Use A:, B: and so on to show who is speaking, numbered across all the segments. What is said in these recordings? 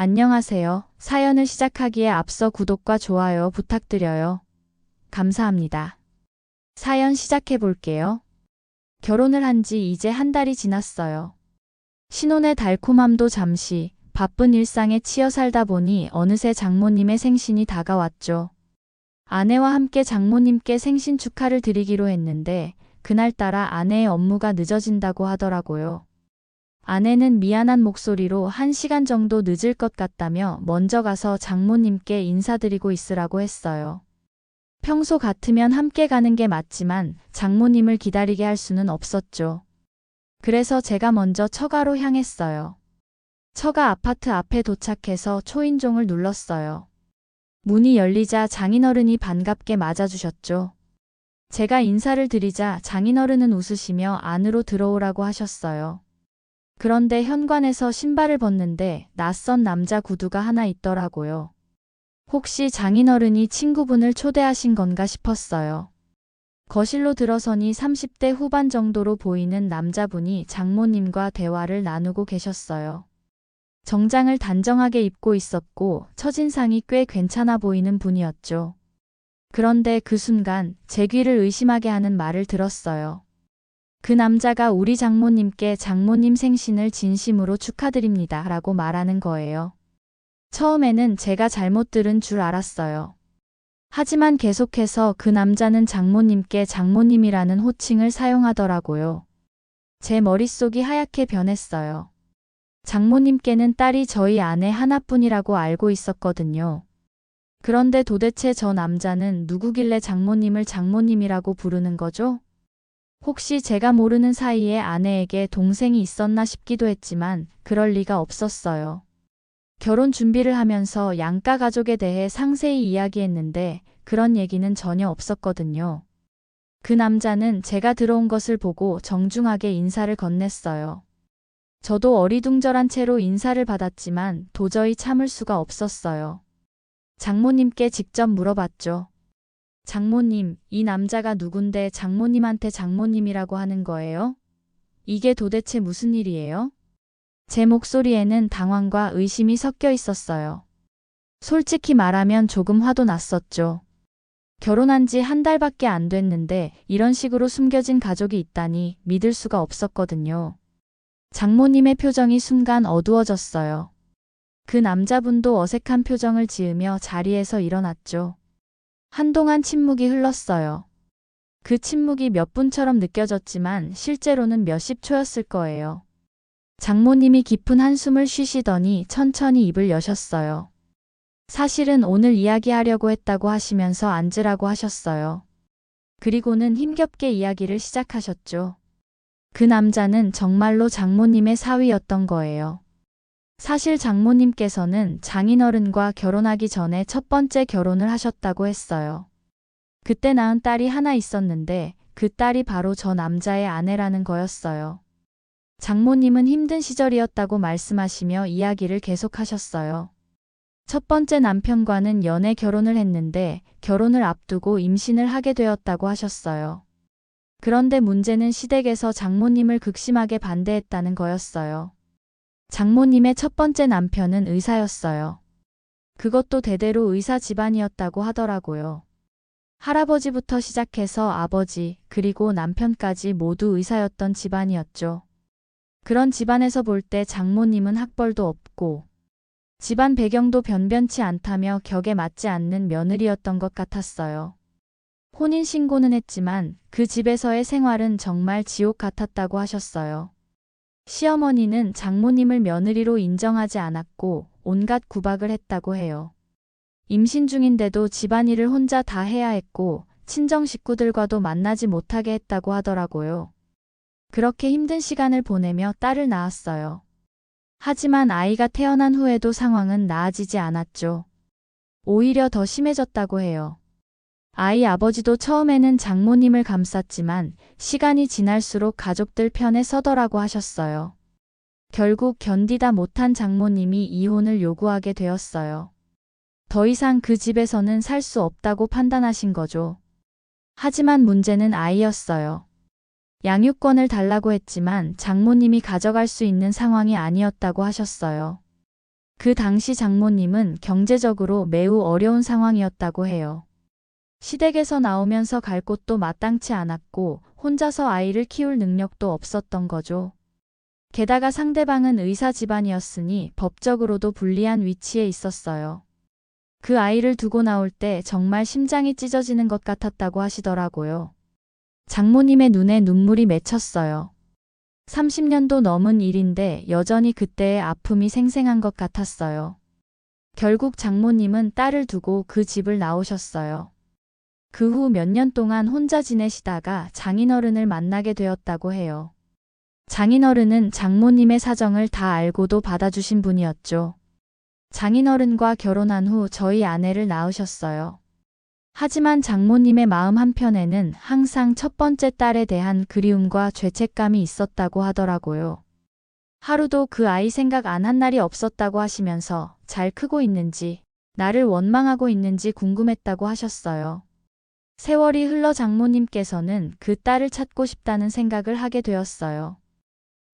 A: 안녕하세요. 사연을 시작하기에 앞서 구독과 좋아요 부탁드려요. 감사합니다. 사연 시작해 볼게요. 결혼을 한 지 이제 한 달이 지났어요. 신혼의 달콤함도 잠시 바쁜 일상에 치여 살다 보니 어느새 장모님의 생신이 다가왔죠. 아내와 함께 장모님께 생신 축하를 드리기로 했는데 그날따라 아내의 업무가 늦어진다고 하더라고요. 아내는 미안한 목소리로 1시간 정도 늦을 것 같다며 먼저 가서 장모님께 인사드리고 있으라고 했어요. 평소 같으면 함께 가는 게 맞지만 장모님을 기다리게 할 수는 없었죠. 그래서 제가 먼저 처가로 향했어요. 처가 아파트 앞에 도착해서 초인종을 눌렀어요. 문이 열리자 장인어른이 반갑게 맞아주셨죠. 제가 인사를 드리자 장인어른은 웃으시며 안으로 들어오라고 하셨어요. 그런데 현관에서 신발을 벗는데 낯선 남자 구두가 하나 있더라고요. 혹시 장인어른이 친구분을 초대하신 건가 싶었어요. 거실로 들어서니 30대 후반 정도로 보이는 남자분이 장모님과 대화를 나누고 계셨어요. 정장을 단정하게 입고 있었고 첫인상이 꽤 괜찮아 보이는 분이었죠. 그런데 그 순간 제 귀를 의심하게 하는 말을 들었어요. 그 남자가 우리 장모님께 장모님 생신을 진심으로 축하드립니다 라고 말하는 거예요. 처음에는 제가 잘못 들은 줄 알았어요. 하지만 계속해서 그 남자는 장모님께 장모님이라는 호칭을 사용하더라고요. 제 머릿속이 하얗게 변했어요. 장모님께는 딸이 저희 아내 하나뿐이라고 알고 있었거든요. 그런데 도대체 저 남자는 누구길래 장모님을 장모님이라고 부르는 거죠? 혹시 제가 모르는 사이에 아내에게 동생이 있었나 싶기도 했지만 그럴 리가 없었어요. 결혼 준비를 하면서 양가 가족에 대해 상세히 이야기했는데 그런 얘기는 전혀 없었거든요. 그 남자는 제가 들어온 것을 보고 정중하게 인사를 건넸어요. 저도 어리둥절한 채로 인사를 받았지만 도저히 참을 수가 없었어요. 장모님께 직접 물어봤죠. 장모님, 이 남자가 누군데 장모님한테 장모님이라고 하는 거예요? 이게 도대체 무슨 일이에요? 제 목소리에는 당황과 의심이 섞여 있었어요. 솔직히 말하면 조금 화도 났었죠. 결혼한 지 한 달밖에 안 됐는데 이런 식으로 숨겨진 가족이 있다니 믿을 수가 없었거든요. 장모님의 표정이 순간 어두워졌어요. 그 남자분도 어색한 표정을 지으며 자리에서 일어났죠. 한동안 침묵이 흘렀어요. 그 침묵이 몇 분처럼 느껴졌지만 실제로는 몇십 초였을 거예요. 장모님이 깊은 한숨을 쉬시더니 천천히 입을 여셨어요. 사실은 오늘 이야기하려고 했다고 하시면서 앉으라고 하셨어요. 그리고는 힘겹게 이야기를 시작하셨죠. 그 남자는 정말로 장모님의 사위였던 거예요. 사실 장모님께서는 장인어른과 결혼하기 전에 첫 번째 결혼을 하셨다고 했어요. 그때 낳은 딸이 하나 있었는데 그 딸이 바로 저 남자의 아내라는 거였어요. 장모님은 힘든 시절이었다고 말씀하시며 이야기를 계속하셨어요. 첫 번째 남편과는 연애 결혼을 했는데 결혼을 앞두고 임신을 하게 되었다고 하셨어요. 그런데 문제는 시댁에서 장모님을 극심하게 반대했다는 거였어요. 장모님의 첫 번째 남편은 의사였어요. 그것도 대대로 의사 집안이었다고 하더라고요. 할아버지부터 시작해서 아버지, 그리고 남편까지 모두 의사였던 집안이었죠. 그런 집안에서 볼 때 장모님은 학벌도 없고 집안 배경도 변변치 않다며 격에 맞지 않는 며느리였던 것 같았어요. 혼인신고는 했지만 그 집에서의 생활은 정말 지옥 같았다고 하셨어요. 시어머니는 장모님을 며느리로 인정하지 않았고 온갖 구박을 했다고 해요. 임신 중인데도 집안일을 혼자 다 해야 했고 친정 식구들과도 만나지 못하게 했다고 하더라고요. 그렇게 힘든 시간을 보내며 딸을 낳았어요. 하지만 아이가 태어난 후에도 상황은 나아지지 않았죠. 오히려 더 심해졌다고 해요. 아이 아버지도 처음에는 장모님을 감쌌지만 시간이 지날수록 가족들 편에 서더라고 하셨어요. 결국 견디다 못한 장모님이 이혼을 요구하게 되었어요. 더 이상 그 집에서는 살 수 없다고 판단하신 거죠. 하지만 문제는 아이였어요. 양육권을 달라고 했지만 장모님이 가져갈 수 있는 상황이 아니었다고 하셨어요. 그 당시 장모님은 경제적으로 매우 어려운 상황이었다고 해요. 시댁에서 나오면서 갈 곳도 마땅치 않았고 혼자서 아이를 키울 능력도 없었던 거죠. 게다가 상대방은 의사 집안이었으니 법적으로도 불리한 위치에 있었어요. 그 아이를 두고 나올 때 정말 심장이 찢어지는 것 같았다고 하시더라고요. 장모님의 눈에 눈물이 맺혔어요. 30년도 넘은 일인데 여전히 그때의 아픔이 생생한 것 같았어요. 결국 장모님은 딸을 두고 그 집을 나오셨어요. 그 후 몇 년 동안 혼자 지내시다가 장인어른을 만나게 되었다고 해요. 장인어른은 장모님의 사정을 다 알고도 받아주신 분이었죠. 장인어른과 결혼한 후 저희 아내를 낳으셨어요. 하지만 장모님의 마음 한편에는 항상 첫 번째 딸에 대한 그리움과 죄책감이 있었다고 하더라고요. 하루도 그 아이 생각 안 한 날이 없었다고 하시면서 잘 크고 있는지, 나를 원망하고 있는지 궁금했다고 하셨어요. 세월이 흘러 장모님께서는 그 딸을 찾고 싶다는 생각을 하게 되었어요.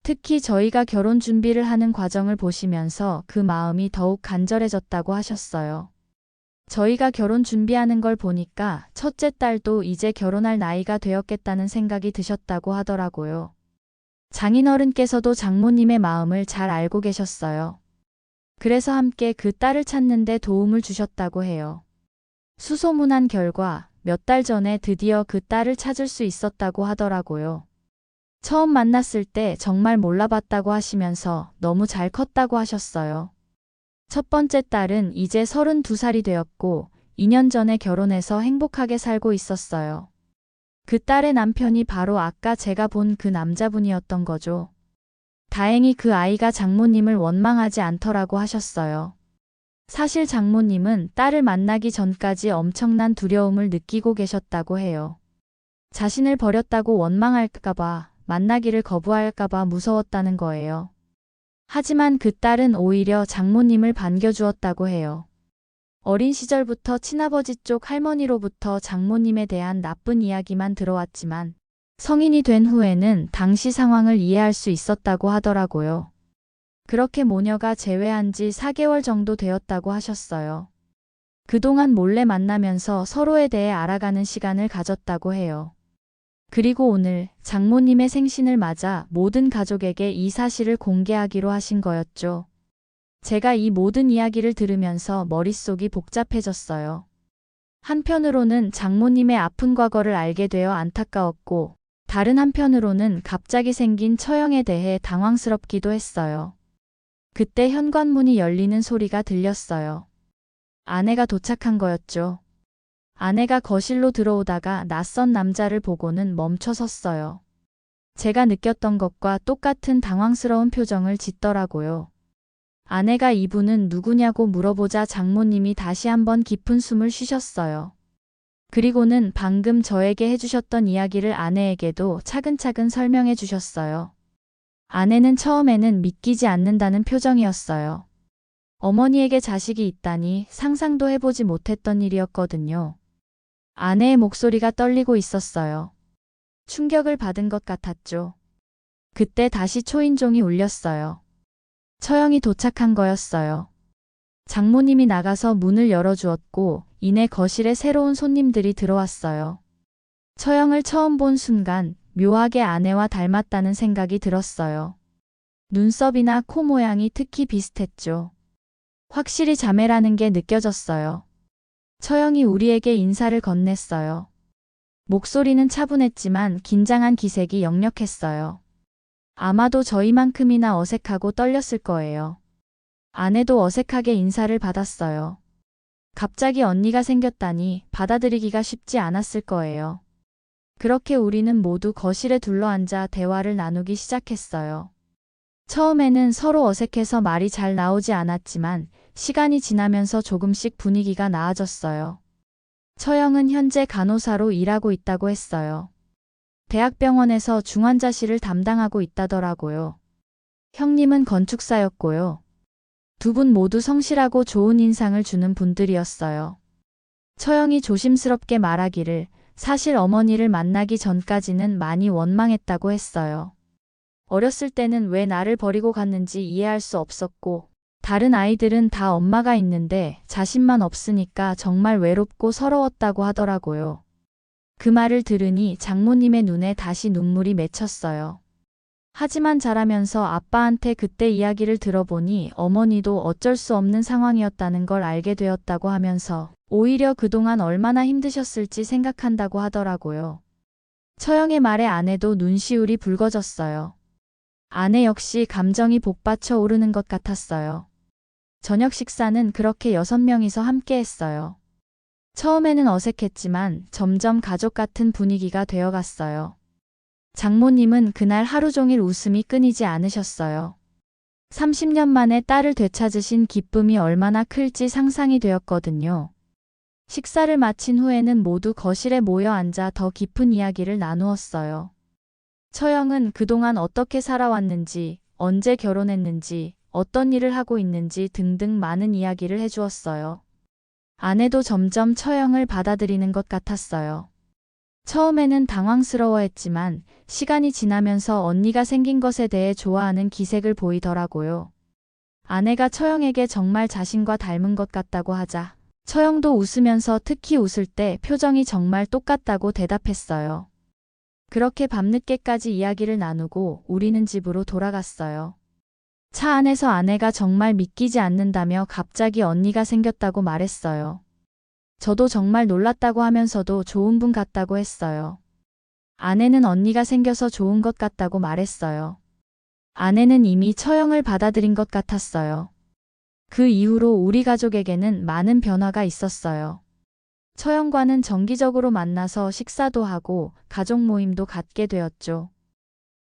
A: 특히 저희가 결혼 준비를 하는 과정을 보시면서 그 마음이 더욱 간절해졌다고 하셨어요. 저희가 결혼 준비하는 걸 보니까 첫째 딸도 이제 결혼할 나이가 되었겠다는 생각이 드셨다고 하더라고요. 장인어른께서도 장모님의 마음을 잘 알고 계셨어요. 그래서 함께 그 딸을 찾는 데 도움을 주셨다고 해요. 수소문한 결과 몇 달 전에 드디어 그 딸을 찾을 수 있었다고 하더라고요. 처음 만났을 때 정말 몰라봤다고 하시면서 너무 잘 컸다고 하셨어요. 첫 번째 딸은 이제 32살이 되었고 2년 전에 결혼해서 행복하게 살고 있었어요. 그 딸의 남편이 바로 아까 제가 본 그 남자분이었던 거죠. 다행히 그 아이가 장모님을 원망하지 않더라고 하셨어요. 사실 장모님은 딸을 만나기 전까지 엄청난 두려움을 느끼고 계셨다고 해요. 자신을 버렸다고 원망할까봐, 만나기를 거부할까봐 무서웠다는 거예요. 하지만 그 딸은 오히려 장모님을 반겨주었다고 해요. 어린 시절부터 친아버지 쪽 할머니로부터 장모님에 대한 나쁜 이야기만 들어왔지만 성인이 된 후에는 당시 상황을 이해할 수 있었다고 하더라고요. 그렇게 모녀가 재회한 지 4개월 정도 되었다고 하셨어요. 그동안 몰래 만나면서 서로에 대해 알아가는 시간을 가졌다고 해요. 그리고 오늘 장모님의 생신을 맞아 모든 가족에게 이 사실을 공개하기로 하신 거였죠. 제가 이 모든 이야기를 들으면서 머릿속이 복잡해졌어요. 한편으로는 장모님의 아픈 과거를 알게 되어 안타까웠고, 다른 한편으로는 갑자기 생긴 처형에 대해 당황스럽기도 했어요. 그때 현관문이 열리는 소리가 들렸어요. 아내가 도착한 거였죠. 아내가 거실로 들어오다가 낯선 남자를 보고는 멈춰 섰어요. 제가 느꼈던 것과 똑같은 당황스러운 표정을 짓더라고요. 아내가 이분은 누구냐고 물어보자 장모님이 다시 한번 깊은 숨을 쉬셨어요. 그리고는 방금 저에게 해주셨던 이야기를 아내에게도 차근차근 설명해 주셨어요. 아내는 처음에는 믿기지 않는다는 표정이었어요. 어머니에게 자식이 있다니 상상도 해보지 못했던 일이었거든요. 아내의 목소리가 떨리고 있었어요. 충격을 받은 것 같았죠. 그때 다시 초인종이 울렸어요. 처형이 도착한 거였어요. 장모님이 나가서 문을 열어주었고 이내 거실에 새로운 손님들이 들어왔어요. 처형을 처음 본 순간 묘하게 아내와 닮았다는 생각이 들었어요. 눈썹이나 코 모양이 특히 비슷했죠. 확실히 자매라는 게 느껴졌어요. 처형이 우리에게 인사를 건넸어요. 목소리는 차분했지만 긴장한 기색이 역력했어요. 아마도 저희만큼이나 어색하고 떨렸을 거예요. 아내도 어색하게 인사를 받았어요. 갑자기 언니가 생겼다니 받아들이기가 쉽지 않았을 거예요. 그렇게 우리는 모두 거실에 둘러앉아 대화를 나누기 시작했어요. 처음에는 서로 어색해서 말이 잘 나오지 않았지만 시간이 지나면서 조금씩 분위기가 나아졌어요. 처형은 현재 간호사로 일하고 있다고 했어요. 대학병원에서 중환자실을 담당하고 있다더라고요. 형님은 건축사였고요. 두 분 모두 성실하고 좋은 인상을 주는 분들이었어요. 처형이 조심스럽게 말하기를 사실 어머니를 만나기 전까지는 많이 원망했다고 했어요. 어렸을 때는 왜 나를 버리고 갔는지 이해할 수 없었고 다른 아이들은 다 엄마가 있는데 자신만 없으니까 정말 외롭고 서러웠다고 하더라고요. 그 말을 들으니 장모님의 눈에 다시 눈물이 맺혔어요. 하지만 자라면서 아빠한테 그때 이야기를 들어보니 어머니도 어쩔 수 없는 상황이었다는 걸 알게 되었다고 하면서 오히려 그동안 얼마나 힘드셨을지 생각한다고 하더라고요. 처형의 말에 아내도 눈시울이 붉어졌어요. 아내 역시 감정이 복받쳐 오르는 것 같았어요. 저녁 식사는 그렇게 6명이서 함께 했어요. 처음에는 어색했지만 점점 가족 같은 분위기가 되어갔어요. 장모님은 그날 하루 종일 웃음이 끊이지 않으셨어요. 30년 만에 딸을 되찾으신 기쁨이 얼마나 클지 상상이 되었거든요. 식사를 마친 후에는 모두 거실에 모여 앉아 더 깊은 이야기를 나누었어요. 처형은 그동안 어떻게 살아왔는지, 언제 결혼했는지, 어떤 일을 하고 있는지 등등 많은 이야기를 해주었어요. 아내도 점점 처형을 받아들이는 것 같았어요. 처음에는 당황스러워했지만 시간이 지나면서 언니가 생긴 것에 대해 좋아하는 기색을 보이더라고요. 아내가 처형에게 정말 자신과 닮은 것 같다고 하자 처형도 웃으면서 특히 웃을 때 표정이 정말 똑같다고 대답했어요. 그렇게 밤늦게까지 이야기를 나누고 우리는 집으로 돌아갔어요. 차 안에서 아내가 정말 믿기지 않는다며 갑자기 언니가 생겼다고 말했어요. 저도 정말 놀랐다고 하면서도 좋은 분 같다고 했어요. 아내는 언니가 생겨서 좋은 것 같다고 말했어요. 아내는 이미 처형을 받아들인 것 같았어요. 그 이후로 우리 가족에게는 많은 변화가 있었어요. 처형과는 정기적으로 만나서 식사도 하고 가족 모임도 갖게 되었죠.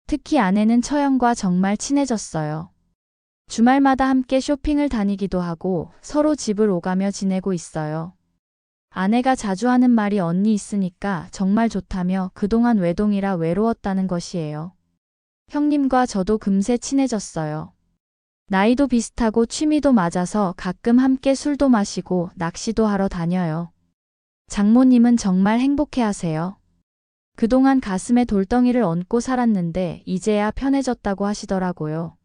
A: 특히 아내는 처형과 정말 친해졌어요. 주말마다 함께 쇼핑을 다니기도 하고 서로 집을 오가며 지내고 있어요. 아내가 자주 하는 말이 언니 있으니까 정말 좋다며 그동안 외동이라 외로웠다는 것이에요. 형님과 저도 금세 친해졌어요. 나이도 비슷하고 취미도 맞아서 가끔 함께 술도 마시고 낚시도 하러 다녀요. 장모님은 정말 행복해하세요. 그동안 가슴에 돌덩이를 얹고 살았는데 이제야 편해졌다고 하시더라고요.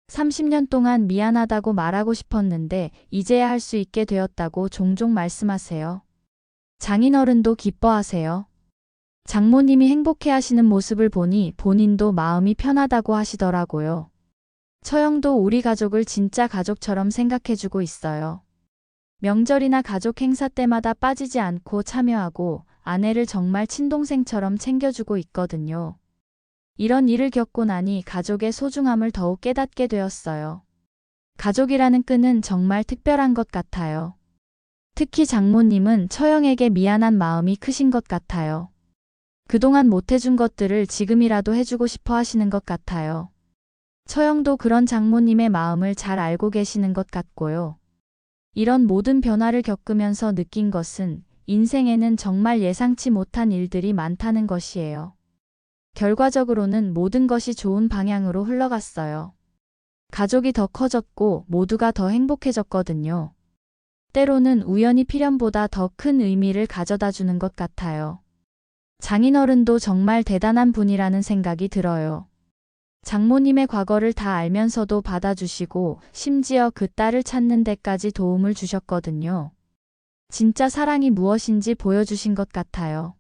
A: 30년 동안 미안하다고 말하고 싶었는데 이제야 할 수 있게 되었다고 종종 말씀하세요. 장인어른도 기뻐하세요. 장모님이 행복해하시는 모습을 보니 본인도 마음이 편하다고 하시더라고요. 처형도 우리 가족을 진짜 가족처럼 생각해주고 있어요. 명절이나 가족 행사 때마다 빠지지 않고 참여하고 아내를 정말 친동생처럼 챙겨주고 있거든요. 이런 일을 겪고 나니 가족의 소중함을 더욱 깨닫게 되었어요. 가족이라는 끈은 정말 특별한 것 같아요. 특히 장모님은 처형에게 미안한 마음이 크신 것 같아요. 그동안 못해준 것들을 지금이라도 해주고 싶어 하시는 것 같아요. 처형도 그런 장모님의 마음을 잘 알고 계시는 것 같고요. 이런 모든 변화를 겪으면서 느낀 것은 인생에는 정말 예상치 못한 일들이 많다는 것이에요. 결과적으로는 모든 것이 좋은 방향으로 흘러갔어요. 가족이 더 커졌고 모두가 더 행복해졌거든요. 때로는 우연히 필연보다 더 큰 의미를 가져다 주는 것 같아요. 장인어른도 정말 대단한 분이라는 생각이 들어요. 장모님의 과거를 다 알면서도 받아주시고 심지어 그 딸을 찾는 데까지 도움을 주셨거든요. 진짜 사랑이 무엇인지 보여주신 것 같아요.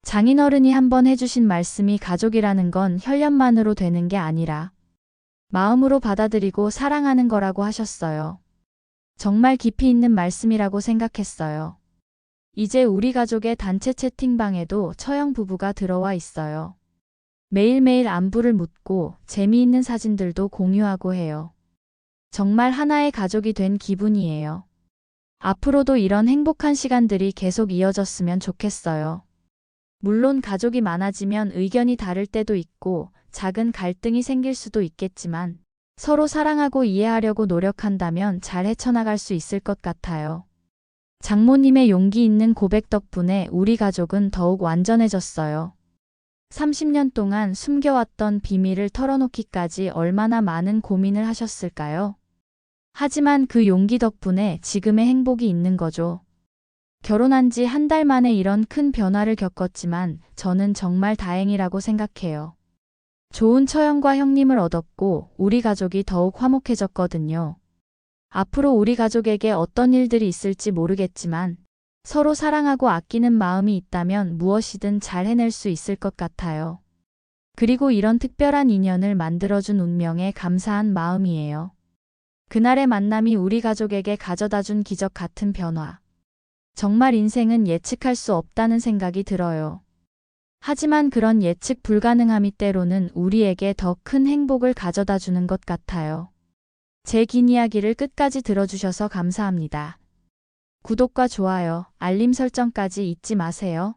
A: 장인어른이 한번 해주신 말씀이 가족이라는 건 혈연만으로 되는 게 아니라 마음으로 받아들이고 사랑하는 거라고 하셨어요. 정말 깊이 있는 말씀이라고 생각했어요. 이제 우리 가족의 단체 채팅방에도 처형 부부가 들어와 있어요. 매일매일 안부를 묻고 재미있는 사진들도 공유하고 해요. 정말 하나의 가족이 된 기분이에요. 앞으로도 이런 행복한 시간들이 계속 이어졌으면 좋겠어요. 물론 가족이 많아지면 의견이 다를 때도 있고 작은 갈등이 생길 수도 있겠지만 서로 사랑하고 이해하려고 노력한다면 잘 헤쳐나갈 수 있을 것 같아요. 장모님의 용기 있는 고백 덕분에 우리 가족은 더욱 완전해졌어요. 30년 동안 숨겨왔던 비밀을 털어놓기까지 얼마나 많은 고민을 하셨을까요? 하지만 그 용기 덕분에 지금의 행복이 있는 거죠. 결혼한 지 한 달 만에 이런 큰 변화를 겪었지만 저는 정말 다행이라고 생각해요. 좋은 처형과 형님을 얻었고 우리 가족이 더욱 화목해졌거든요. 앞으로 우리 가족에게 어떤 일들이 있을지 모르겠지만 서로 사랑하고 아끼는 마음이 있다면 무엇이든 잘 해낼 수 있을 것 같아요. 그리고 이런 특별한 인연을 만들어준 운명에 감사한 마음이에요. 그날의 만남이 우리 가족에게 가져다준 기적 같은 변화. 정말 인생은 예측할 수 없다는 생각이 들어요. 하지만 그런 예측 불가능함이 때로는 우리에게 더 큰 행복을 가져다 주는 것 같아요. 제 긴 이야기를 끝까지 들어주셔서 감사합니다. 구독과 좋아요, 알림 설정까지 잊지 마세요.